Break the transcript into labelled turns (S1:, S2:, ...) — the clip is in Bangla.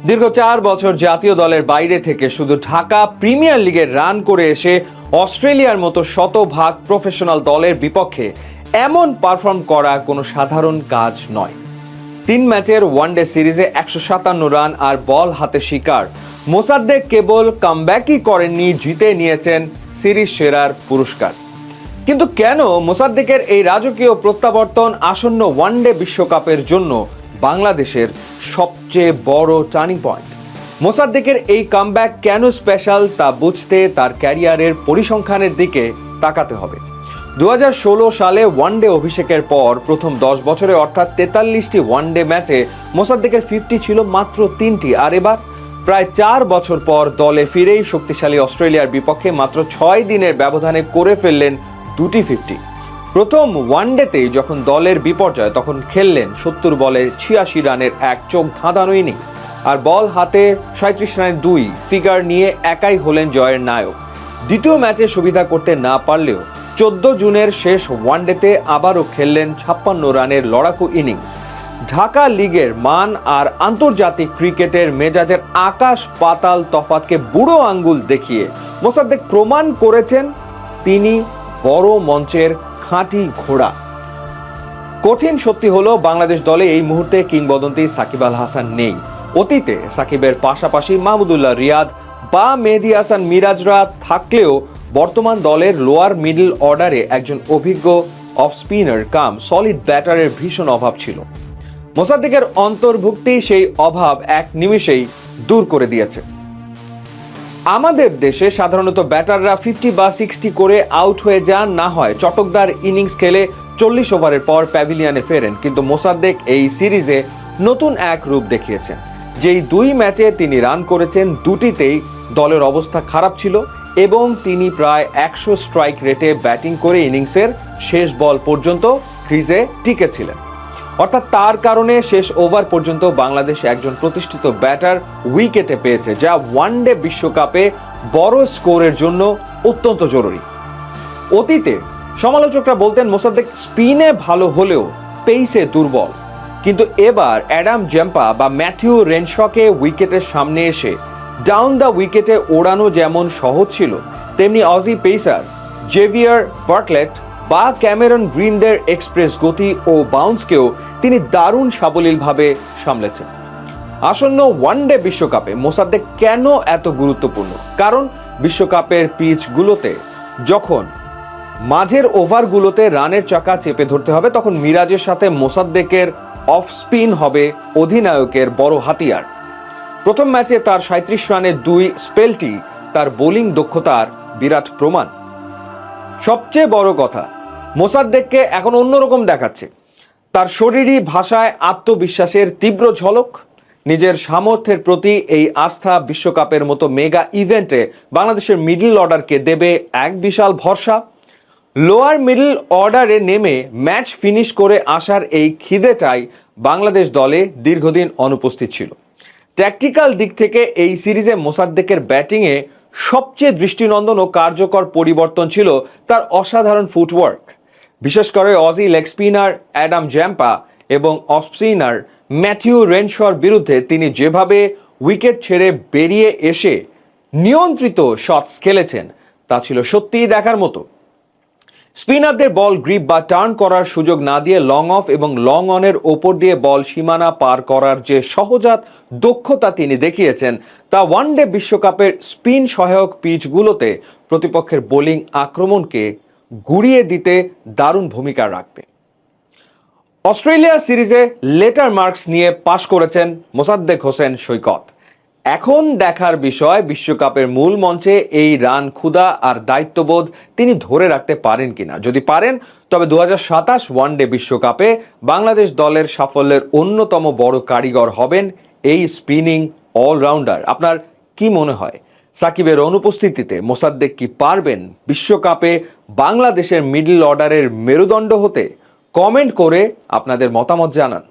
S1: দীর্ঘ 4 বছর জাতীয় দলের বাইরে থেকে শুধু ঢাকা প্রিমিয়ার লিগে রান করে এসে অস্ট্রেলিয়ার মতো শতভাগ প্রফেশনাল দলের বিপক্ষে এমন পারফর্ম করা কোনো সাধারণ কাজ নয়। 3 ম্যাচের ওয়ানডে সিরিজে 157 রান আর বল হাতে শিকার মোসাদ্দেক কেবল কামব্যাকই করেননি, জিতে নিয়েছেন সিরিজ সেরার পুরস্কার। কিন্তু কেন মোসাদ্দেকের এই রাজকীয় প্রত্যাবর্তন আসন্ন ওয়ানডে বিশ্বকাপের জন্য বাংলাদেশের সবচেয়ে বড় টার্নিং পয়েন্ট? মোসাদ্দেকের এই কামব্যাক কেন স্পেশাল তা বুঝতে তার ক্যারিয়ারের পরিসংখ্যানের দিকে তাকাতে হবে। 2016 সালে ওয়ানডে অভিষেকের পর প্রথম 10 বছরে অর্থাৎ 43টি ওয়ানডে ম্যাচে মোসাদ্দেকের 50 ছিল মাত্র 3টি, আর এবার প্রায় 4 বছর পর দলে ফিরেই শক্তিশালী অস্ট্রেলিয়ার বিপক্ষে মাত্র 6 দিনের ব্যবধানে করে ফেললেন 2টি 50। প্রথম ওয়ানডেতেই যখন দলের বিপর্যয় তখন খেললেন 70 বলে 86 রানের এক চোখ ধাঁধানো ইনিংস, আর বল হাতে 37 রানের 2 ফিগার নিয়ে একাই হলেন জয়ের নায়ক। দ্বিতীয় ম্যাচে সুবিধা করতে না পারলেও 14 জুনের শেষ ওয়ানডেতে আবারও খেললেন 56 রানের লড়াকু ইনিংস। ঢাকা লিগের মান আর আন্তর্জাতিক ক্রিকেটের মেজাজের আকাশ পাতাল তফাতকে বুড়ো আঙ্গুল দেখিয়ে মোসাদ্দেক প্রমাণ করেছেন তিনি বড় মঞ্চের খাঁটি ঘোড়া। কঠিন সত্যি হলো বাংলাদেশ দলে এই মুহূর্তে কিংবদন্তি সাকিব আল হাসান নেই। অতীতে সাকিবের পাশাপাশি মাহমুদুল্লাহ রিয়াদ বা মেহেদী হাসান মিরাজরা থাকলেও বর্তমান দলের লোয়ার মিডল অর্ডারে একজন অভিজ্ঞ অফ স্পিনার কাম সলিড ব্যাটারের ভীষণ অভাব ছিল। মোসাদ্দেকের অন্তর্ভুক্তি সেই অভাব এক নিমিষেই দূর করে দিয়েছে। আমাদের দেশে সাধারণত ব্যাটাররা 50 বা 60 করে আউট হয়ে যান, না হয় চটকদার ইনিংস খেলে 40 ওভারের পর প্যাভিলিয়নে ফেরেন। কিন্তু মোসাদ্দেক এই সিরিজে নতুন এক রূপ দেখিয়েছেন। যেই 2 ম্যাচে তিনি রান করেছেন, দুটিতেই দলের অবস্থা খারাপ ছিল এবং তিনি প্রায় 100 স্ট্রাইক রেটে ব্যাটিং করে ইনিংসের শেষ বল পর্যন্ত ক্রিজে টিকেছিলেন। অর্থাৎ তার কারণে শেষ ওভার পর্যন্ত বাংলাদেশ একজন প্রতিষ্ঠিত ব্যাটার উইকেটে পেয়েছে, যা ওয়ানডে বিশ্বকাপে বড় স্কোরের জন্য অত্যন্ত জরুরি। অতীতে সমালোচকরা বলতেন মোসাদ্দেক স্পিনে ভালো হলেও পেসে দুর্বল, কিন্তু এবার অ্যাডাম জেম্পা বা ম্যাথিউ রেনশকে উইকেটের সামনে এসে ডাউন দ্য উইকেটে ওড়ানো যেমন সহজ ছিল, তেমনি অজি পেসার জেভিয়ার বার্টলেট বা ক্যামেরন গ্রিনদের এক্সপ্রেস গতি ও বাউন্সকেও তিনি দারুণ সাবলীলভাবে সামলেছেন। আসন্ন ওয়ানডে বিশ্বকাপে মোসাদ্দেক কেন এত গুরুত্বপূর্ণ? কারণ বিশ্বকাপের পিচগুলোতে যখন মাঝের ওভারগুলোতে রানের চাকা চেপে ধরতে হবে, তখন মিরাজের সাথে মোসাদ্দেকের অফ স্পিন হবে অধিনায়কের বড় হাতিয়ার। প্রথম ম্যাচে তার 37 রানের 2 স্পেলটি তার বোলিং দক্ষতার বিরাট প্রমাণ। সবচেয়ে বড় কথা, মোসাদ্দেককে এখন অন্যরকম দেখাচ্ছে তার শরীরী ভাষায় আত্মবিশ্বাসের তীব্র ঝলক। নিজের সামর্থ্যের প্রতি এই আস্থা বিশ্বকাপের মতো মেগা ইভেন্টে বাংলাদেশের মিডল অর্ডারকে দেবে এক বিশাল ভরসা। লোয়ার মিডল অর্ডারে নেমে ম্যাচ ফিনিশ করে আসার এই খিদেটাই বাংলাদেশ দলে দীর্ঘদিন অনুপস্থিত ছিল। ট্যাকটিক্যাল দিক থেকে এই সিরিজে মোসাদ্দেকের ব্যাটিংয়ে সবচেয়ে দৃষ্টিনন্দন ও কার্যকর পরিবর্তন ছিল তার অসাধারণ ফুটওয়ার্ক। বিশেষ করে Aussie leg spinner Adam Zampa এবং অফ স্পিনার ম্যাথিউ রেনশর বিরুদ্ধে তিনি যেভাবে উইকেট ছেড়ে বেরিয়ে এসে নিয়ন্ত্রিত শটস খেলেছেন তা ছিল সত্যিই দেখার মতো। স্পিনারদের বল গ্রিপ বা টার্ন করার সুযোগ না দিয়ে লং অফ এবং লং অনের ওপর দিয়ে বল সীমানা পার করার যে সহজাত দক্ষতা তিনি দেখিয়েছেন, তা ওয়ানডে বিশ্বকাপের স্পিন সহায়ক পিচগুলোতে প্রতিপক্ষের বোলিং আক্রমণকে গুড়িয়ে দিতে দারুণ ভূমিকা রাখবে। অস্ট্রেলিয়া সিরিজে লেটার মার্কস নিয়ে পাশ করেছেন মোসাদ্দেক হোসেন সৈকত। এখন দেখার বিষয় বিশ্বকাপের মূল মঞ্চে এই রান ক্ষুধা আর দায়িত্ববোধ তিনি ধরে রাখতে পারেন কিনা। যদি পারেন, তবে 2027 ওয়ানডে বিশ্বকাপে বাংলাদেশ দলের সাফল্যের অন্যতম বড় কারিগর হবেন এই স্পিনিং অলরাউন্ডার। আপনার কি মনে হয়, সাকিবের অনুপস্থিতিতে মোসাদ্দেক কি পারবেন বিশ্বকাপে বাংলাদেশের মিডল অর্ডারের মেরুদণ্ড হতে? কমেন্ট করে আপনাদের মতামত জানান।